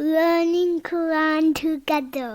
learning Quran together.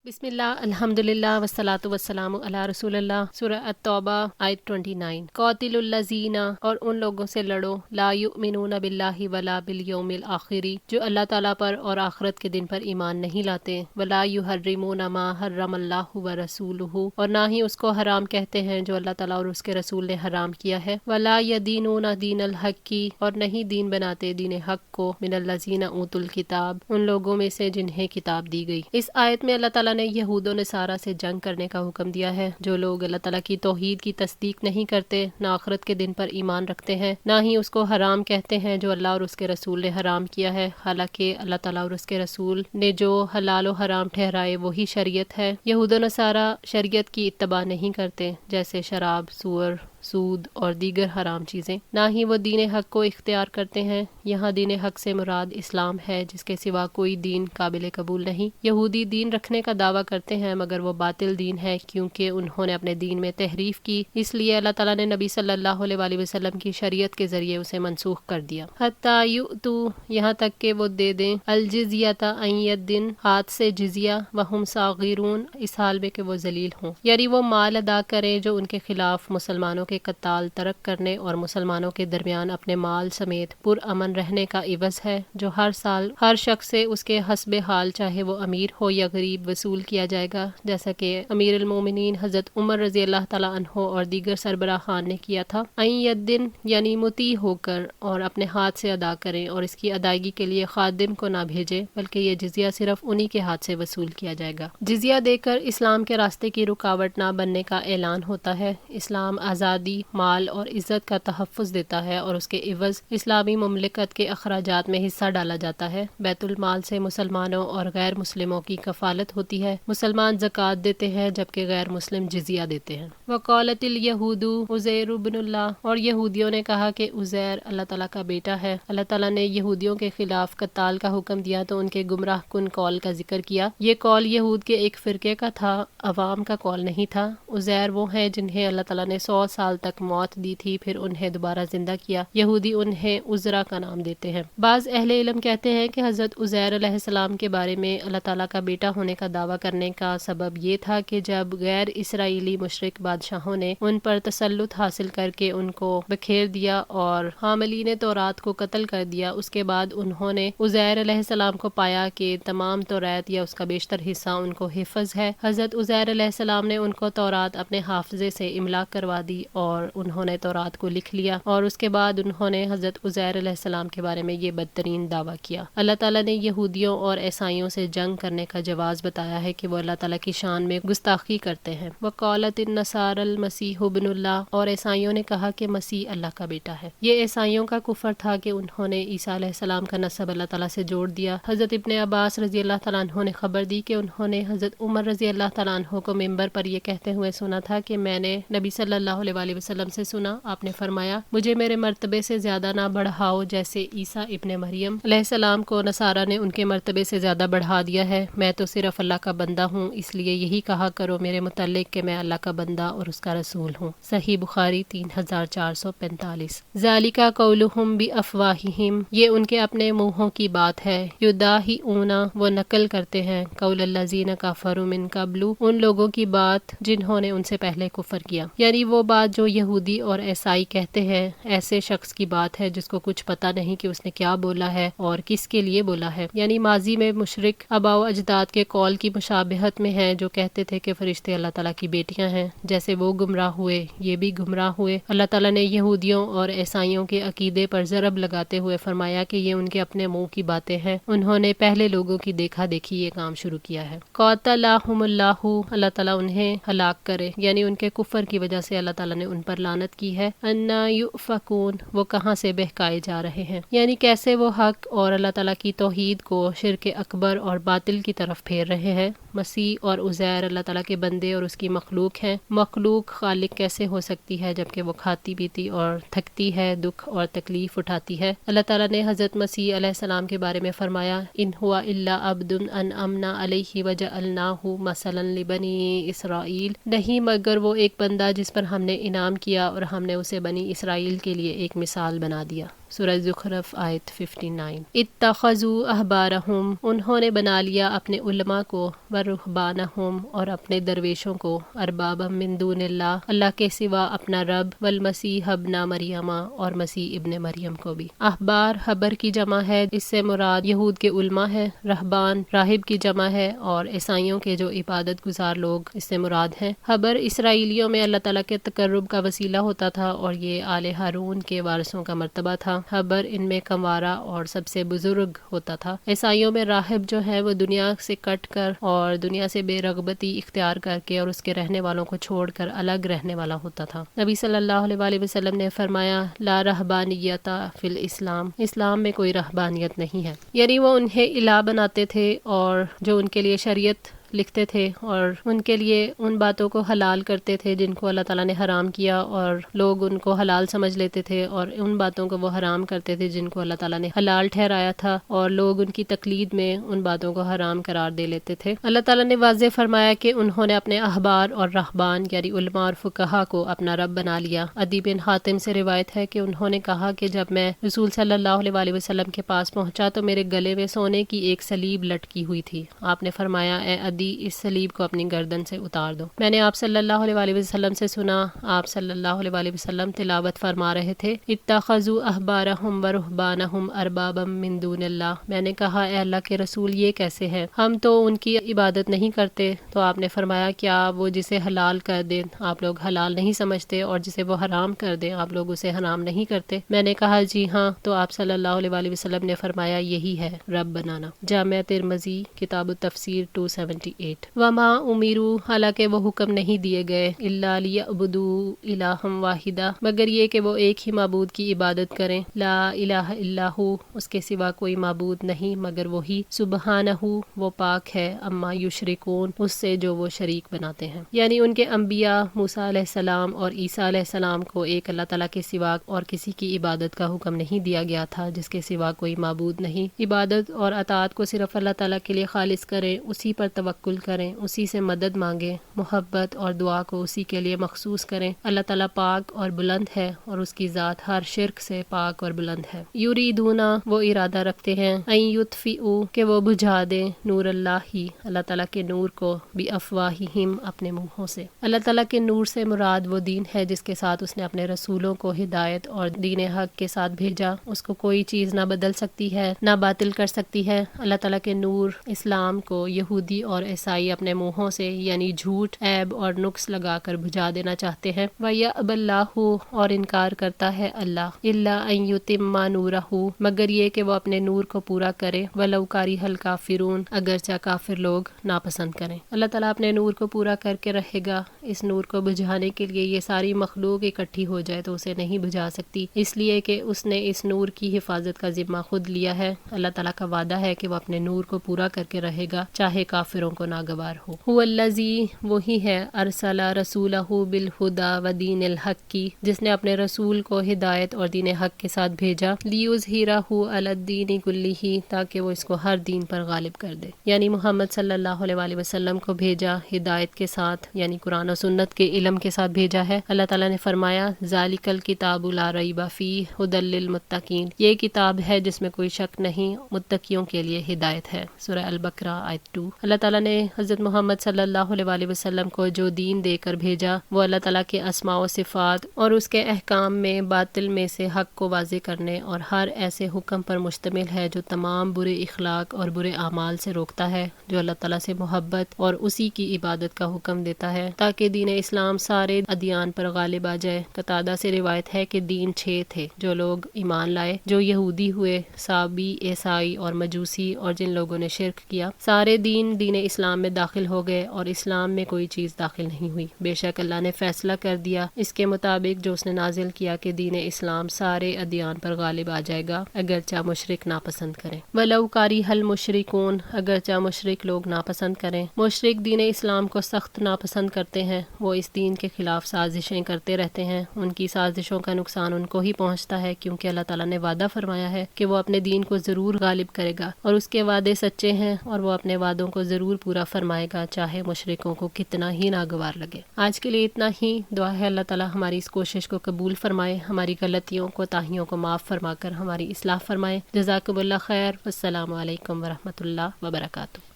बिस्मिल्लाह अल्हम्दुलिल्लाह वस्सलातु वस्सलामु अला रसूलिल्लाह। सूरह अत-तौबा आयत 29। क़ातिलुल्लज़ीना, और उन लोगों से लड़ो, ला युमिनूना बिल्लाहि वला बिल यौमिल आखिरी, जो अल्लाह ताला पर और आखिरत के दिन पर ईमान नहीं लाते, वला युहर्रिमूना मा हर्रमल्लाहु व रसूलुहु, और ना ही उसको हराम कहते हैं जो अल्लाह ताला और उसके रसूल ने हराम किया है, वला यदीनूना दीनल हक़्क़ी, और नहीं दीन बनाते दीन हक को, मिनल्लज़ीना ऊतुल किताब, उन लोगों में से जिन्हें किताब दी गई। इस आयत में अल्लाह ताला ने यहूद व नसारा से जंग करने का हुक्म दिया है। जो लोग अल्लाह ताला की तौहीद की तस्दीक नहीं करते, ना आखिरत के दिन पर ईमान रखते हैं, ना ही उसको हराम कहते हैं जो अल्लाह और उसके रसूल ने हराम किया है, हालांकि अल्लाह ताला और उसके रसूल ने जो हलाल व हराम ठहराए वही शरीयत है। यहूद व नसारा शरीयत की इत्तबा नहीं करते, जैसे शराब, सूअर, सूद और दीगर हराम चीज़ें। ना ही वो दीन हक को इख्तियार करते हैं। यहाँ दीन हक से मुराद इस्लाम है, जिसके सिवा कोई दीन काबिल कबूल नहीं। यहूदी दीन रखने का दावा करते हैं, मगर वो बातिल दीन है, क्योंकि उन्होंने अपने दीन में तहरीफ की। इसलिए अल्लाह ताला ने नबी सल्लल्लाहु अलैहि वसल्लम की शरीयत के जरिए उसे मनसूख कर दिया। हत्ता युतू, यहाँ तक के वो दे दें, अल जिज़ियता अन यद्दिन, हाथ से जिजिया, वहुम सागिरून, इस हाल में कि वो जलील हों, यानी वो माल अदा करें जो उनके खिलाफ मुसलमानों के कत्ताल तरक करने और मुसलमानों के दरमियान अपने माल समेत पुरअमन रहने का इवज़ है, जो हर साल हर शख्स से उसके हस्बे हाल, चाहे वो अमीर हो या गरीब, वसूल किया जाएगा, जैसा कि अमीरुल मोमिनीन हज़रत उमर रज़ी अल्लाह ताला अन्हो और दीगर सरबराह खान ने किया था। अन यद्दिन, यानी मुती होकर और अपने हाथ से अदा करें, और इसकी अदायगी के लिए खादिम को ना भेजे, बल्कि ये जिजिया सिर्फ उन्हीं के हाथ से वसूल किया जाएगा। जिजिया देकर इस्लाम के रास्ते की रुकावट ना बनने का ऐलान होता है। इस्लाम आज़ादी, माल और इज्जत का तहफ़्फ़ुज़ देता है, और उसके इवज़ इस्लामी मुमलिकत के अखराजात में हिस्सा डाला जाता है। बैतुल माल से मुसलमानों और गैर मुस्लिमों की कफ़ालत होती है। मुसलमान ज़कात देते हैं, जबकि गैर मुस्लिम जिजिया देते हैं। वक़ालतिल यहूदु उज़ैर इब्नुल्लाह, और यहूदियों ने कहा कि उज़ैर अल्लाह ताला का बेटा है। अल्लाह ताला ने यहूदियों के खिलाफ कत्ताल का हुक्म दिया तो उनके गुमराह कुन कौल का जिक्र किया। ये कौल यहूद के एक फ़िरके का था, अवाम का कौल नहीं था। उज़ैर वो हैं जिन्हें अल्लाह ताला ने 100 साल तक मौत दी थी, फिर उन्हें दोबारा जिंदा किया। यहूदी उन्हें उज़रा का नाम देते हैं। बाज़ अहले इल्म कहते हैं कि हज़रत उज़ैर अलैहिस्सलाम के बारे में अल्लाह ताला का बेटा होने का दावा करने का सबब ये था कि जब गैर इसराइली मुशरिक बादशाहों ने उन पर तसल्लुत हासिल करके उनको बखेर दिया और हामिलीन तौरात को कत्ल कर दिया, उसके बाद उन्होंने उज़ैर अलैहिस्सलाम को पाया कि तमाम तौरात या उसका बेशतर हिस्सा उनको हिफ्ज़ है। हज़रत उज़ैर अलैहिस्सलाम ने उनको तौरात अपने हाफ़िज़े से इमला करवा दी और उन्होंने तौरात को लिख लिया, और उसके बाद उन्होंने हज़रत उज़ैर अलैहिस्सलाम के बारे में ये बदतरीन दावा किया। अल्लाह ताला ने यहूदियों और ईसाइयों से जंग करने का जवाज़ बताया है कि वो अल्लाह ताला की शान में गुस्ताखी करते हैं। वक़ालतिन नसारल मसीह इब्नुल्लाह, और ईसाइयों ने कहा कि मसीह अल्लाह का बेटा है। ये ईसाइयों का कुफर था कि उन्होंने ईसा अलैहिस्सलाम का नस्ब अल्लाह ताला से जोड़ दिया। हज़रत इब्ने अब्बास रज़ी अल्लाह ताला अन्हो ने खबर दी कि उन्होंने हज़रत उमर रज़ी अल्लाह ताला अन्हो को मिंबर पर यह कहते हुए सुना था कि मैंने नबी सल्लल्लाहु अलैहि वसल्लम से सुना, आपने फरमाया, मुझे मेरे मर्तबे से ज्यादा ना बढ़ाओ, जैसे ईसा इब्ने मरियम अलैहिस्सलाम को नसारा ने उनके मर्तबे से ज्यादा बढ़ा दिया है। मैं तो सिर्फ अल्लाह का बंदा हूँ, इसलिए यही कहा करो मेरे मुतल्लिक कि मैं अल्लाह का बंदा और उसका रसूल हूँ। सही बुखारी 3445। ज़ालिका कौलुहुम बि अफ़वाहिहिम, ये उनके अपने मुंहों की बात है। युदाहिऊना, वो नकल करते हैं, कौलल्लज़ीना कफ़रू मिन क़ब्लु, उन लोगों की बात जिन्होंने उनसे पहले कुफर किया, यानी वो बात जो यहूदी और ईसाई कहते हैं। ऐसे शख्स की बात है जिसको कुछ पता नहीं कि उसने क्या बोला है और किसके लिए बोला है। यानी माजी में मुशरिक अबाव अजदाद के कौल की मुशाबहत में है, जो कहते थे कि फरिश्ते अल्लाह ताला की बेटियां हैं। जैसे वो गुमराह हुए, ये भी गुमराह हुए। अल्लाह ताला ने यहूदियों और ईसाइयों के अकीदे पर ज़रब लगाते हुए फरमाया कि ये उनके अपने मुंह की बातें हैं, उन्होंने पहले लोगों की देखा देखी ये काम शुरू किया है। क़ातलहुमुल्लाहु, अल्लाह ताला उन्हें हलाक करे, यानी उनके कुफर की वजह से अल्लाह ताला ने उन पर लानत की है। अन्ना युफकून, वो कहाँ से बहकाए जा रहे हैं, यानी कैसे वो हक और अल्लाह ताला की तौहीद को शिर्क अकबर और बातिल की तरफ फेर रहे हैं। मसीह और उज़ैर अल्लाह ताला के बंदे और उसकी मखलूक हैं। मखलूक खालिक कैसे हो सकती है जबकि वो खाती पीती और थकती है, दुख और तकलीफ उठाती है। अल्लाह ताला ने हज़रत मसीह अलैहिस्सलाम के बारे में फरमाया, इन हुआ इल्ला अब्दुन अनअमना अलैहि वजअलनाहु मसलन लिबनी इसराइल, नहीं मगर वो एक बंदा जिस पर हमने इनाम किया और हमने उसे बनी इसराइल के लिए एक मिसाल बना दिया। سورہ زخرف آیت 59۔ اتخذوا احبارہم، انہوں نے بنا لیا اپنے علماء کو، ورہبانہم، اور اپنے درویشوں کو، اربابا من دون اللہ، اللہ کے سوا اپنا رب، والمسیح ابن مریم، اور مسیح ابن مریم کو بھی۔ احبار حبر کی جمع ہے، اس سے مراد یہود کے علماء ہے۔ رہبان راہب کی جمع ہے، اور عیسائیوں کے جو عبادت گزار لوگ اس سے مراد ہیں۔ حبر اسرائیلیوں میں اللہ تعالیٰ کے تقرب کا وسیلہ ہوتا تھا، اور یہ آل ہارون کے وارثوں کا مرتبہ تھا۔ حبر ان میں کموارہ اور سب سے بزرگ ہوتا تھا۔ عیسائیوں میں راہب جو ہے وہ دنیا سے کٹ کر اور دنیا سے بے رغبتی اختیار کر کے اور اس کے رہنے والوں کو چھوڑ کر الگ رہنے والا ہوتا تھا۔ نبی صلی اللہ علیہ وآلہ وسلم نے فرمایا، لا رہبانیت فی الاسلام، اسلام میں کوئی رہبانیت نہیں ہے، یعنی وہ انہیں الہ بناتے تھے اور جو ان کے لیے شریعت لکھتے تھے اور ان کے لیے ان باتوں کو حلال کرتے تھے جن کو اللہ تعالیٰ نے حرام کیا، اور لوگ ان کو حلال سمجھ لیتے تھے، اور ان باتوں کو وہ حرام کرتے تھے جن کو اللہ تعالیٰ نے حلال ٹھہرایا تھا، اور لوگ ان کی تقلید میں ان باتوں کو حرام قرار دے لیتے تھے۔ اللہ تعالیٰ نے واضح فرمایا کہ انہوں نے اپنے احبار اور رہبان یعنی علماء اور فقہا کو اپنا رب بنا لیا۔ عدی بن حاتم سے روایت ہے کہ انہوں نے کہا کہ جب میں رسول صلی اللہ علیہ وآلہ وسلم کے پاس پہنچا تو میرے گلے میں سونے کی ایک سلیب لٹکی ہوئی تھی۔ آپ نے فرمایا، اے اس سلیب کو اپنی گردن سے اتار دو۔ میں نے آپ صلی اللہ علیہ وآلہ وسلم سے سنا، آپ صلی اللہ علیہ وآلہ وسلم تلاوت فرما رہے تھے، اتخذوا احبارہم ورہبانہم اربابا من دون اللہ۔ میں نے کہا، اے اللہ کے رسول، یہ کیسے ہے؟ ہم تو ان کی عبادت نہیں کرتے۔ تو آپ نے فرمایا، کیا وہ جسے حلال کر دیں آپ لوگ حلال نہیں سمجھتے، اور جسے وہ حرام کر دیں آپ لوگ اسے حرام نہیں کرتے؟ میں نے کہا، جی ہاں۔ تو آپ صلی اللہ علیہ وآلہ وسلم نے فرمایا، یہی ہے رب بنانا۔ جامع ترمذی کتاب التفسیر 278۔ وما امیرو، حالانکہ وہ حکم نہیں دیے گئے، الا لیعبدوا الہا واحدا، مگر یہ کہ وہ ایک ہی معبود کی عبادت کریں، لا الہ الا ہو، اس کے سوا کوئی معبود نہیں مگر وہی، سبحانہ، وہ پاک ہے، اما یشرکون، اس سے جو وہ شریک بناتے ہیں۔ یعنی ان کے انبیاء موسیٰ علیہ السلام اور عیسیٰ علیہ السلام کو ایک اللہ تعالیٰ کے سوا اور کسی کی عبادت کا حکم نہیں دیا گیا تھا جس کے سوا کوئی معبود نہیں۔ عبادت اور اطاعت کو صرف اللہ تعالیٰ کے لیے خالص کریں، اسی پر توکل کریں، اسی سے مدد مانگیں، محبت اور دعا کو اسی کے لیے مخصوص کریں۔ اللہ تعالیٰ پاک اور بلند ہے، اور اس کی ذات ہر شرک سے پاک اور بلند ہے۔ یریدون، وہ ارادہ رکھتے ہیں، ان یطفئوا، کہ وہ بجھا دیں، نور اللہ ہی، اللہ تعالیٰ کے نور کو، بافواہہم، اپنے منہوں سے۔ اللہ تعالیٰ کے نور سے مراد وہ دین ہے جس کے ساتھ اس نے اپنے رسولوں کو ہدایت اور دین حق کے ساتھ بھیجا، اس کو کوئی چیز نہ بدل سکتی ہے نہ باطل کر سکتی ہے۔ اللہ تعالیٰ کے نور اسلام کو یہودی اور عیسائی اپنے منہوں سے یعنی جھوٹ، عیب اور نقص لگا کر بجھا دینا چاہتے ہیں۔ وَيَأْبَى اللَّهُ، اور انکار کرتا ہے اللہ، إِلَّا أَن يُتِمَّ نُورَهُ، مگر یہ کہ وہ اپنے نور کو پورا کرے، وَلَوْ كَرِهَ الْكَافِرُونَ، اگرچہ کافر لوگ ناپسند کریں۔ اللہ تعالیٰ اپنے نور کو پورا کر کے رہے گا۔ اس نور کو بجھانے کے لیے یہ ساری مخلوق اکٹھی ہو جائے تو اسے نہیں بجھا سکتی، اس لیے کہ اس نے اس نور کی حفاظت کا ذمہ خود لیا ہے۔ اللہ تعالیٰ کا وعدہ ہے کہ وہ اپنے نور کو پورا کر کے رہے گا چاہے کافروں کو ناگوار ہو۔ هو الذی، وہی ہے، ارسل رسولہ بالہدی ودین الحق کی، جس نے اپنے رسول کو ہدایت اور دین حق کے ساتھ بھیجا، لیظہرہ علی الدین کلہ، تاکہ وہ اس کو ہر دین پر غالب کر دے۔ یعنی محمد صلی اللہ علیہ وآلہ وسلم کو بھیجا ہدایت کے ساتھ، یعنی قرآن و سنت کے علم کے ساتھ بھیجا ہے۔ اللہ تعالیٰ نے فرمایا، ذالک الکتاب لا ریب فیہ ھدی للمتقین، یہ کتاب ہے جس میں کوئی شک نہیں، متقیوں کے لیے ہدایت ہے۔ سورہ البقرہ آیت 2۔ اللہ تعالیٰ نے حضرت محمد صلی اللہ علیہ وآلہ وسلم کو جو دین دے کر بھیجا وہ اللہ تعالیٰ کے اسماء و صفات اور اس کے احکام میں باطل میں سے حق کو واضح کرنے اور ہر ایسے حکم پر مشتمل ہے جو تمام برے اخلاق اور برے اعمال سے روکتا ہے، جو اللہ تعالیٰ سے محبت اور اسی کی عبادت کا حکم دیتا ہے، تاکہ دین اسلام سارے ادیان پر غالب آ جائے۔ قتادہ سے روایت ہے کہ دین 6 تھے جو لوگ ایمان لائے، جو یہودی ہوئے، صابی، عیسائی اور مجوسی، اور جن لوگوں نے شرک کیا، سارے دین اسلام میں داخل ہو گئے اور اسلام میں کوئی چیز داخل نہیں ہوئی۔ بے شک اللہ نے فیصلہ کر دیا اس کے مطابق جو اس نے نازل کیا کہ دین اسلام سارے ادیان پر غالب آ جائے گا، اگرچہ مشرک ناپسند کریں۔ وَلَوْ كَرِهَ الْمُشْرِكُونَ، اگرچہ مشرک لوگ ناپسند کریں۔ مشرک دین اسلام کو سخت ناپسند کرتے ہیں، وہ اس دین کے خلاف سازشیں کرتے رہتے ہیں، ان کی سازشوں کا نقصان ان کو ہی پہنچتا ہے، کیونکہ اللہ تعالیٰ نے وعدہ فرمایا ہے کہ وہ اپنے دین کو ضرور غالب کرے گا، اور اس کے وعدے سچے ہیں اور وہ اپنے وعدوں کو ضرور پورا فرمائے گا، چاہے مشرکوں کو کتنا ہی ناگوار لگے۔ آج کے لیے اتنا ہی۔ دعا ہے اللہ تعالی ہماری اس کوشش کو قبول فرمائے، ہماری غلطیوں کوتاہیوں کو معاف فرما کر ہماری اصلاح فرمائے۔ جزاکم اللہ خیر۔ السلام علیکم ورحمۃ اللہ وبرکاتہ۔